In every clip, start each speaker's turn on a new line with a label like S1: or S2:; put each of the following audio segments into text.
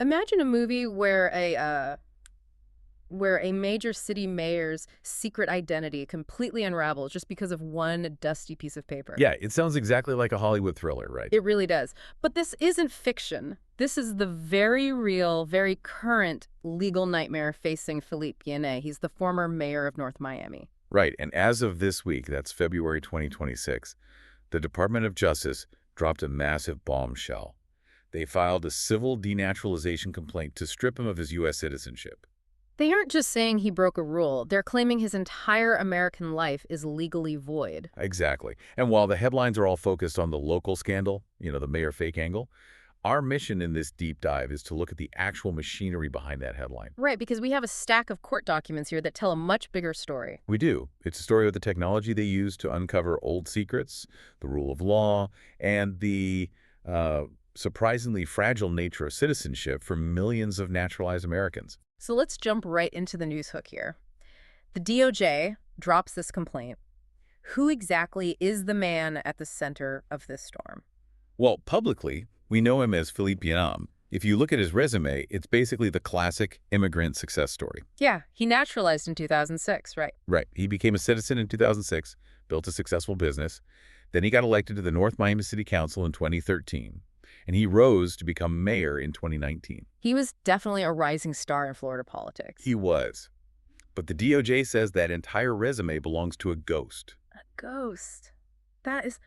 S1: Imagine a movie where a major city mayor's secret identity completely unravels just because of one dusty piece of paper.
S2: Yeah, it sounds exactly like a Hollywood thriller, right?
S1: It really does. But this isn't fiction. This is the very real, very current legal nightmare facing Philippe Bien-Aime. He's the former mayor of North Miami.
S2: Right, and as of this week, that's February 2026, the Department of Justice dropped a massive bombshell. They filed a civil denaturalization complaint to strip him of his U.S. citizenship.
S1: They aren't just saying he broke a rule. They're claiming his entire American life is legally void.
S2: Exactly. And while the headlines are all focused on the local scandal, the mayor fake angle, our mission in this deep dive is to look at the actual machinery behind that headline.
S1: Right, because we have a stack of court documents here that tell a much bigger story.
S2: We do. It's a story of the technology they use to uncover old secrets, the rule of law, and the surprisingly fragile nature of citizenship for millions of naturalized Americans.
S1: So let's jump right into the news hook here. The DOJ drops this complaint. Who exactly is the man at the center of this storm?
S2: Well, publicly, we know him as Philippe Bien-Aime. If you look at his resume, it's basically the classic immigrant success story.
S1: Yeah, he naturalized in 2006, right?
S2: Right. He became a citizen in 2006, built a successful business. Then he got elected to the North Miami City Council in 2013, and he rose to become mayor in 2019.
S1: He was definitely a rising star in Florida politics.
S2: He was. But the DOJ says that entire resume belongs to a ghost.
S1: A ghost. That's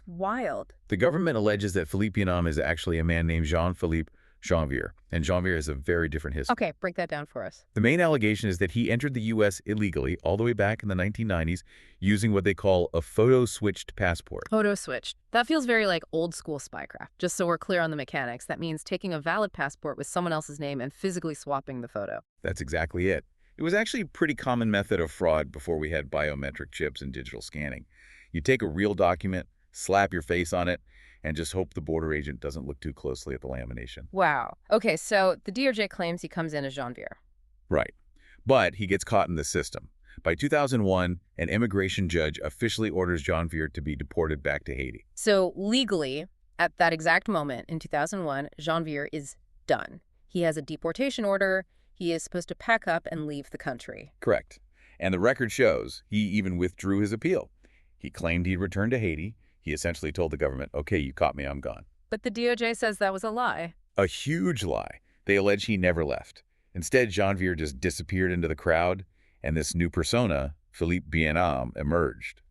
S1: wild.
S2: The government alleges that Philippe Bien-Aime is actually a man named Jean-Philippe Janvier, and Janvier has a very different history.
S1: Okay, break that down for us.
S2: The main allegation is that he entered the U.S. illegally all the way back in the 1990s using what they call a photo-switched passport.
S1: Photo switched. That feels very like old school spycraft. Just so we're clear on the mechanics, that means taking a valid passport with someone else's name and physically swapping the photo.
S2: That's exactly it. It was actually a pretty common method of fraud before we had biometric chips and digital scanning. You take a real document, slap your face on it, and just hope the border agent doesn't look too closely at the lamination.
S1: Wow. Okay, so the DOJ claims he comes in as Janvier.
S2: Right. But he gets caught in the system. By 2001, an immigration judge officially orders Janvier to be deported back to Haiti.
S1: So legally, at that exact moment in 2001, Janvier is done. He has a deportation order. He is supposed to pack up and leave the country.
S2: Correct. And the record shows he even withdrew his appeal. He claimed he'd returned to Haiti. He essentially told the government, okay, you caught me, I'm gone.
S1: But the DOJ says that was a lie.
S2: A huge lie. They allege he never left. Instead, Janvier just disappeared into the crowd, and this new persona, Philippe Bien-Aime, emerged.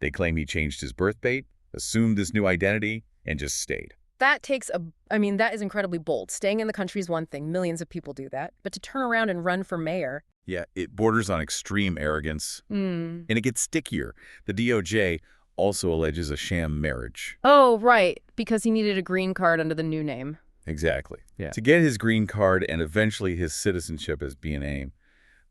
S2: They claim he changed his birth date, assumed this new identity, and just stayed.
S1: That is incredibly bold. Staying in the country is one thing. Millions of people do that. But to turn around and run for mayor.
S2: Yeah, it borders on extreme arrogance.
S1: Hmm.
S2: And it gets stickier. The DOJ also alleges a sham marriage.
S1: Oh, right. Because he needed a green card under the new name.
S2: Exactly.
S1: Yeah.
S2: To get his green card and eventually his citizenship as Bien-Aime,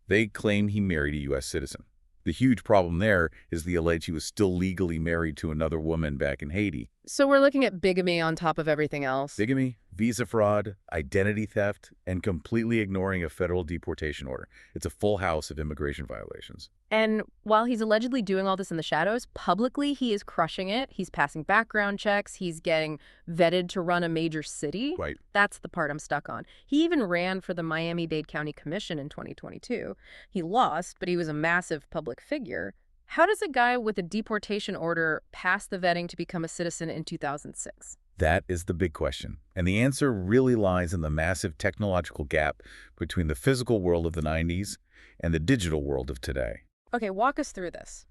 S2: they claim he married a U.S. citizen. The huge problem there is they allege he was still legally married to another woman back in Haiti.
S1: So we're looking at bigamy on top of everything else.
S2: Bigamy, visa fraud, identity theft, and completely ignoring a federal deportation order. It's a full house of immigration violations.
S1: And while he's allegedly doing all this in the shadows, publicly he is crushing it. He's passing background checks. He's getting vetted to run a major city.
S2: Right.
S1: That's the part I'm stuck on. He even ran for the Miami-Dade County Commission in 2022. He lost, but he was a massive public figure. How does a guy with a deportation order pass the vetting to become a citizen in 2006?
S2: That is the big question. And the answer really lies in the massive technological gap between the physical world of the 90s and the digital world of today.
S1: Okay, walk us through this.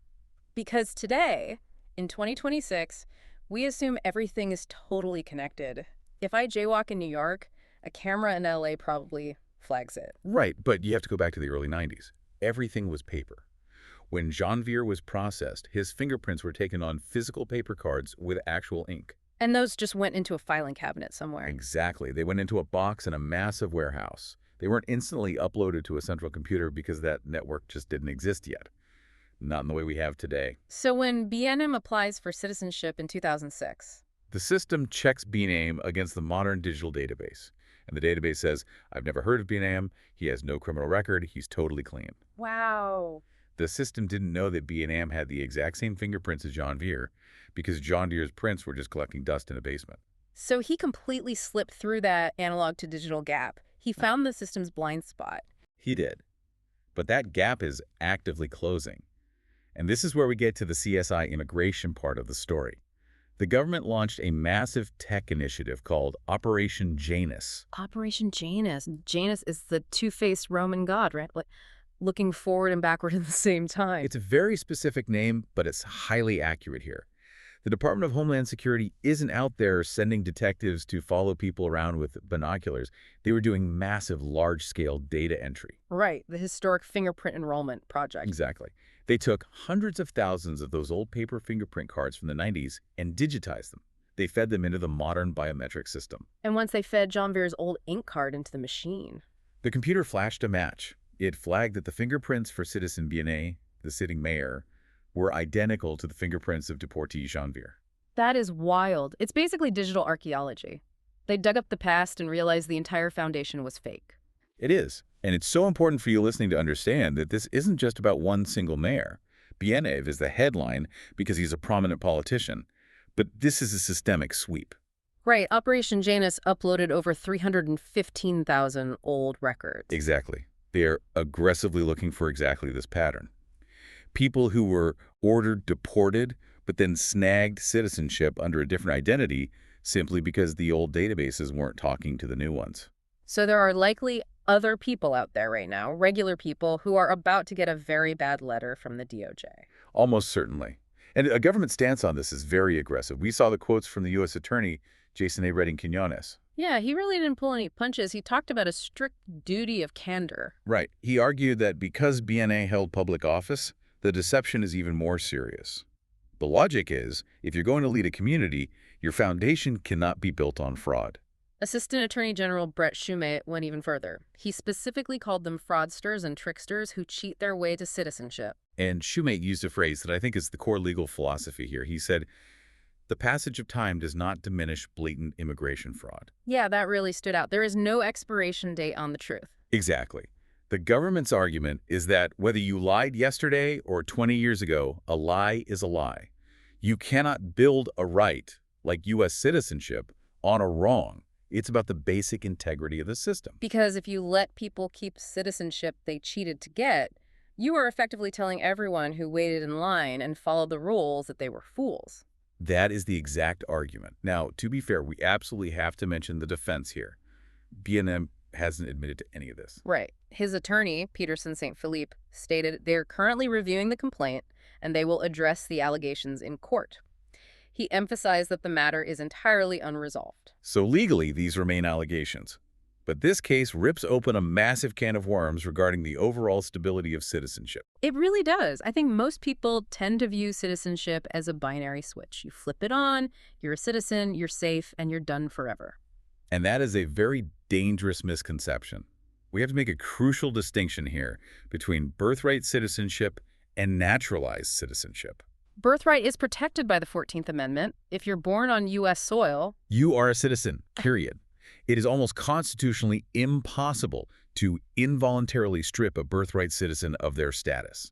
S1: Because today, in 2026, we assume everything is totally connected. If I jaywalk in New York, a camera in LA probably flags it.
S2: Right, but you have to go back to the early 90s. Everything was paper. When Janvier was processed, his fingerprints were taken on physical paper cards with actual ink.
S1: And those just went into a filing cabinet somewhere.
S2: Exactly. They went into a box in a massive warehouse. They weren't instantly uploaded to a central computer because that network just didn't exist yet. Not in the way we have today.
S1: So when Bien-Aime applies for citizenship in 2006,
S2: the system checks Bien-Aime against the modern digital database. And the database says, I've never heard of Bien-Aime. He has no criminal record. He's totally clean.
S1: Wow.
S2: The system didn't know that Bien-Aime had the exact same fingerprints as Janvier because Janvier's prints were just collecting dust in a basement.
S1: So he completely slipped through that analog to digital gap. He found the system's blind spot.
S2: He did. But that gap is actively closing. And this is where we get to the CSI immigration part of the story. The government launched a massive tech initiative called Operation Janus.
S1: Operation Janus. Janus is the two-faced Roman god, right? Like looking forward and backward at the same time.
S2: It's a very specific name, but it's highly accurate here. The Department of Homeland Security isn't out there sending detectives to follow people around with binoculars. They were doing massive, large-scale data entry.
S1: Right, the historic fingerprint enrollment project.
S2: Exactly. They took hundreds of thousands of those old paper fingerprint cards from the 90s and digitized them. They fed them into the modern biometric system.
S1: And once they fed Janvier's old ink card into the machine.
S2: The computer flashed a match. It flagged that the fingerprints for citizen Bien-Aime, the sitting mayor, were identical to the fingerprints of deportee Janvier.
S1: That is wild. It's basically digital archaeology. They dug up the past and realized the entire foundation was fake.
S2: It is. And it's so important for you listening to understand that this isn't just about one single mayor. Bien-Aime is the headline because he's a prominent politician. But this is a systemic sweep.
S1: Right. Operation Janus uploaded over 315,000 old records.
S2: Exactly. They are aggressively looking for exactly this pattern. People who were ordered deported but then snagged citizenship under a different identity simply because the old databases weren't talking to the new ones.
S1: So there are likely other people out there right now, regular people, who are about to get a very bad letter from the DOJ.
S2: Almost certainly. And a government stance on this is very aggressive. We saw the quotes from the U.S. Attorney, Jason A. Redding Quinones.
S1: Yeah, he really didn't pull any punches. He talked about a strict duty of candor.
S2: Right. He argued that because Bien-Aime held public office, the deception is even more serious. The logic is, if you're going to lead a community, your foundation cannot be built on fraud.
S1: Assistant Attorney General Brett Shumate went even further. He specifically called them fraudsters and tricksters who cheat their way to citizenship.
S2: And Shumate used a phrase that I think is the core legal philosophy here. He said, the passage of time does not diminish blatant immigration fraud.
S1: Yeah, that really stood out. There is no expiration date on the truth.
S2: Exactly. The government's argument is that whether you lied yesterday or 20 years ago, a lie is a lie. You cannot build a right, like U.S. citizenship, on a wrong. It's about the basic integrity of the system.
S1: Because if you let people keep citizenship they cheated to get, you are effectively telling everyone who waited in line and followed the rules that they were fools.
S2: That is the exact argument. Now, to be fair, we absolutely have to mention the defense here. Bien-Aime hasn't admitted to any of this.
S1: Right. His attorney, Peterson St. Philippe, stated they're currently reviewing the complaint and they will address the allegations in court. He emphasized that the matter is entirely unresolved.
S2: So legally, these remain allegations. But this case rips open a massive can of worms regarding the overall stability of citizenship.
S1: It really does. I think most people tend to view citizenship as a binary switch. You flip it on, you're a citizen, you're safe, and you're done forever.
S2: And that is a very dangerous misconception. We have to make a crucial distinction here between birthright citizenship and naturalized citizenship.
S1: Birthright is protected by the 14th Amendment. If you're born on U.S. soil,
S2: You are a citizen, period. It is almost constitutionally impossible to involuntarily strip a birthright citizen of their status.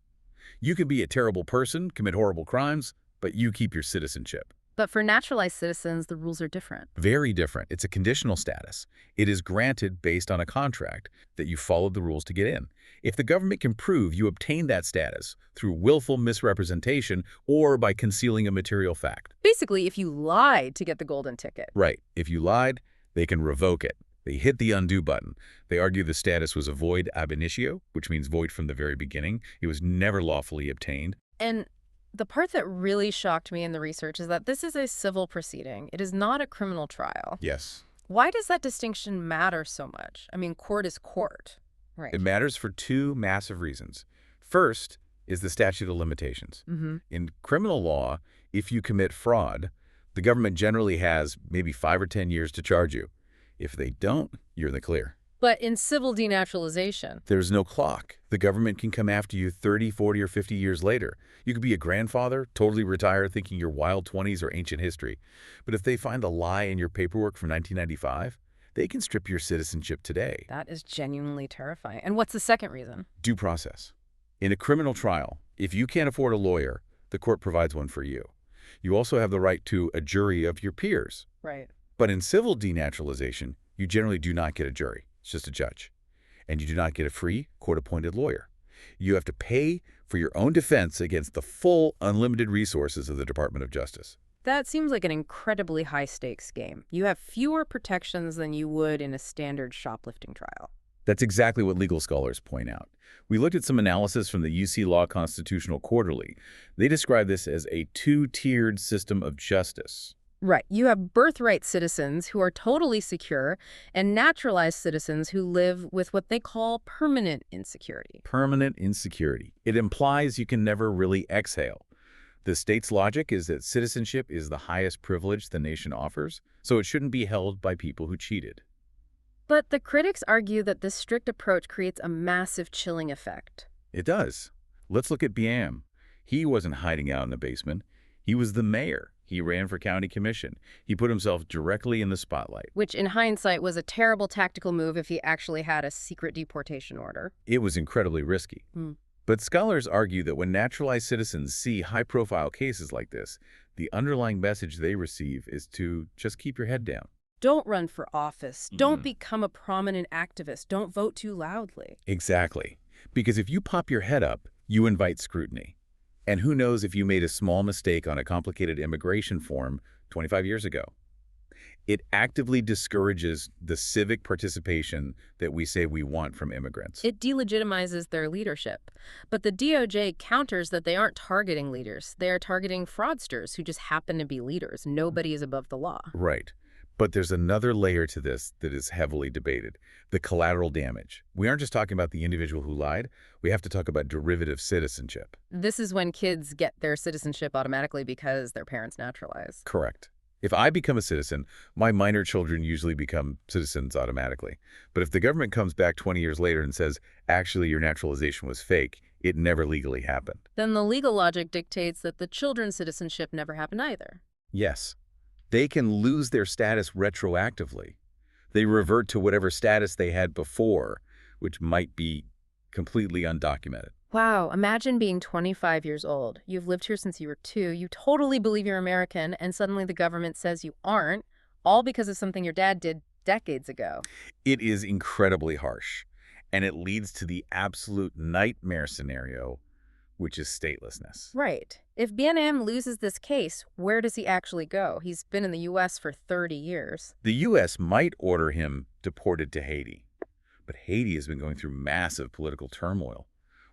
S2: You can be a terrible person, commit horrible crimes, but you keep your citizenship.
S1: but for naturalized citizens, the rules are different.
S2: Very different. It's a conditional status. It is granted based on a contract that you followed the rules to get in. If the government can prove you obtained that status through willful misrepresentation or by concealing a material fact.
S1: Basically, if you lied to get the golden ticket.
S2: Right. If you lied, they can revoke it. They hit the undo button. They argue the status was a void ab initio, which means void from the very beginning. It was never lawfully obtained.
S1: And the part that really shocked me in the research is that this is a civil proceeding. It is not a criminal trial.
S2: Yes.
S1: Why does that distinction matter so much? I mean, court is court. Right.
S2: It matters for two massive reasons. First is the statute of limitations. In criminal law, if you commit fraud, the government generally has maybe 5 or 10 years to charge you. If they don't, you're in the clear.
S1: But in civil denaturalization,
S2: There's no clock. The government can come after you 30, 40, or 50 years later. You could be a grandfather, totally retired, thinking your wild 20s are ancient history. But if they find a lie in your paperwork from 1995, they can strip your citizenship today.
S1: that is genuinely terrifying. And what's the second reason?
S2: Due process. In a criminal trial, if you can't afford a lawyer, the court provides one for you. You also have the right to a jury of your peers.
S1: Right.
S2: But in civil denaturalization, you generally do not get a jury. It's just a judge. And you do not get a free, court-appointed lawyer. You have to pay for your own defense against the full, unlimited resources of the Department of Justice.
S1: That seems like an incredibly high-stakes game. You have fewer protections than you would in a standard shoplifting trial.
S2: That's exactly what legal scholars point out. We looked at some analysis from the UC Law Constitutional Quarterly. They describe this as a two-tiered system of justice.
S1: Right. You have birthright citizens who are totally secure and naturalized citizens who live with what they call permanent insecurity.
S2: Permanent insecurity. It implies you can never really exhale. The state's logic is that citizenship is the highest privilege the nation offers, so it shouldn't be held by people who cheated.
S1: But the critics argue that this strict approach creates a massive chilling effect.
S2: It does. Let's look at Bien-Aime. He wasn't hiding out in the basement. He was the mayor. He ran for county commission. He put himself directly in the spotlight.
S1: Which, in hindsight, was a terrible tactical move if he actually had a secret deportation order.
S2: It was incredibly risky. But scholars argue that when naturalized citizens see high-profile cases like this, the underlying message they receive is to just keep your head down.
S1: Don't run for office. Don't become a prominent activist. Don't vote too loudly.
S2: Exactly. Because if you pop your head up, you invite scrutiny. And who knows if you made a small mistake on a complicated immigration form 25 years ago. It actively discourages the civic participation that we say we want from immigrants.
S1: It delegitimizes their leadership. But the DOJ counters that they aren't targeting leaders. They are targeting fraudsters who just happen to be leaders. Nobody is above the law.
S2: Right. But there's another layer to this that is heavily debated, the collateral damage. We aren't just talking about the individual who lied. We have to talk about derivative citizenship.
S1: This is when kids get their citizenship automatically because their parents naturalize.
S2: Correct. If I become a citizen, my minor children usually become citizens automatically. But if the government comes back 20 years later and says, actually, your naturalization was fake, it never legally happened.
S1: Then the legal logic dictates that the children's citizenship never happened either.
S2: Yes. They can lose their status retroactively. They revert to whatever status they had before, which might be completely undocumented.
S1: Wow, imagine being 25 years old. You've lived here since you were 2. You totally believe you're American, and suddenly the government says you aren't, all because of something your dad did decades ago.
S2: It is incredibly harsh, and it leads to the absolute nightmare scenario, which is statelessness.
S1: Right. If Bien-Aime loses this case, where does he actually go? He's been in the U.S. for 30 years.
S2: The U.S. might order him deported to Haiti, but Haiti has been going through massive political turmoil.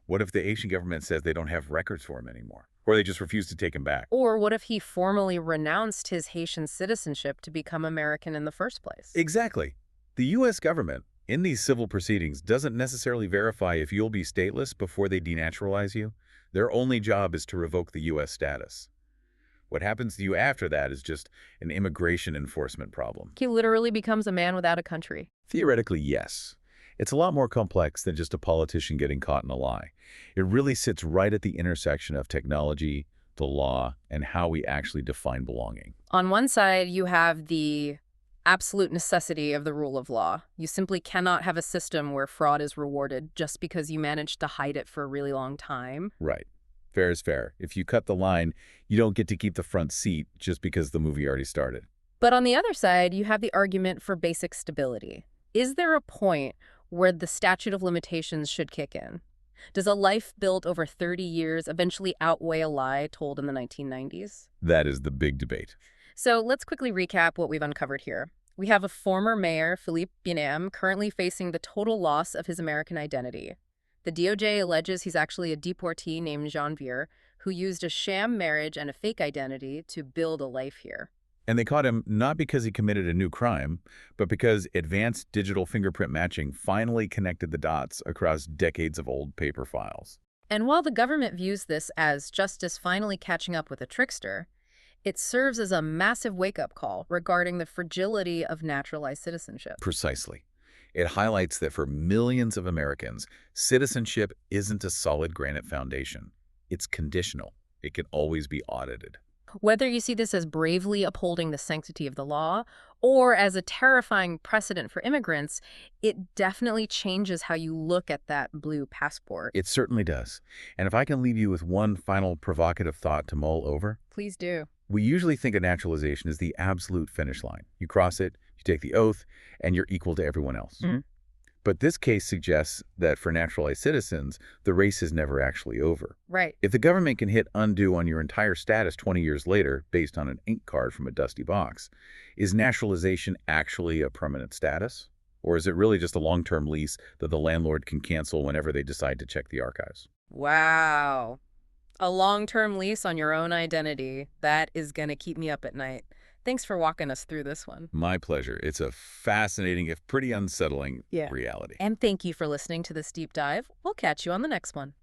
S2: What if the Haitian government says they don't have records for him anymore? Or they just refuse to take him back?
S1: Or what if he formally renounced his Haitian citizenship to become American in the first place?
S2: Exactly. The U.S. government, in these civil proceedings, doesn't necessarily verify if you'll be stateless before they denaturalize you. Their only job is to revoke the U.S. status. What happens to you after that is just an immigration enforcement problem.
S1: He literally becomes a man without a country.
S2: Theoretically, yes. It's a lot more complex than just a politician getting caught in a lie. It really sits right at the intersection of technology, the law, and how we actually define belonging.
S1: On one side, you have the absolute necessity of the rule of law. You simply cannot have a system where fraud is rewarded just because you managed to hide it for a really long time.
S2: Right. Fair is fair. If you cut the line, you don't get to keep the front seat just because the movie already started.
S1: But on the other side, you have the argument for basic stability. Is there a point where the statute of limitations should kick in? Does a life built over 30 years eventually outweigh a lie told in the 1990s?
S2: That is the big debate.
S1: So let's quickly recap what we've uncovered here. We have a former mayor, Philippe, Bien-Aime, currently facing the total loss of his American identity. The DOJ alleges he's actually a deportee named Janvier, who used a sham marriage and a fake identity to build a life here.
S2: And they caught him not because he committed a new crime, but because advanced digital fingerprint matching finally connected the dots across decades of old paper files.
S1: And while the government views this as justice finally catching up with a trickster, it serves as a massive wake-up call regarding the fragility of naturalized citizenship.
S2: Precisely. It highlights that for millions of Americans, citizenship isn't a solid granite foundation. It's conditional. It can always be audited.
S1: Whether you see this as bravely upholding the sanctity of the law or as a terrifying precedent for immigrants, it definitely changes how you look at that blue passport.
S2: It certainly does. And if I can leave you with one final provocative thought to mull over.
S1: Please do.
S2: We usually think of naturalization as the absolute finish line. You cross it, you take the oath, and you're equal to everyone else.
S1: Mhm.
S2: But this case suggests that for naturalized citizens, the race is never actually over.
S1: Right.
S2: If the government can hit undo on your entire status 20 years later based on an ink card from a dusty box, is naturalization actually a permanent status? Or is it really just a long-term lease that the landlord can cancel whenever they decide to check the archives?
S1: Wow. A long-term lease on your own identity. That is going to keep me up at night. Thanks for walking us through this one.
S2: My pleasure. It's a fascinating, if pretty unsettling,
S1: Yeah.
S2: reality.
S1: And thank you for listening to this deep dive. We'll catch you on the next one.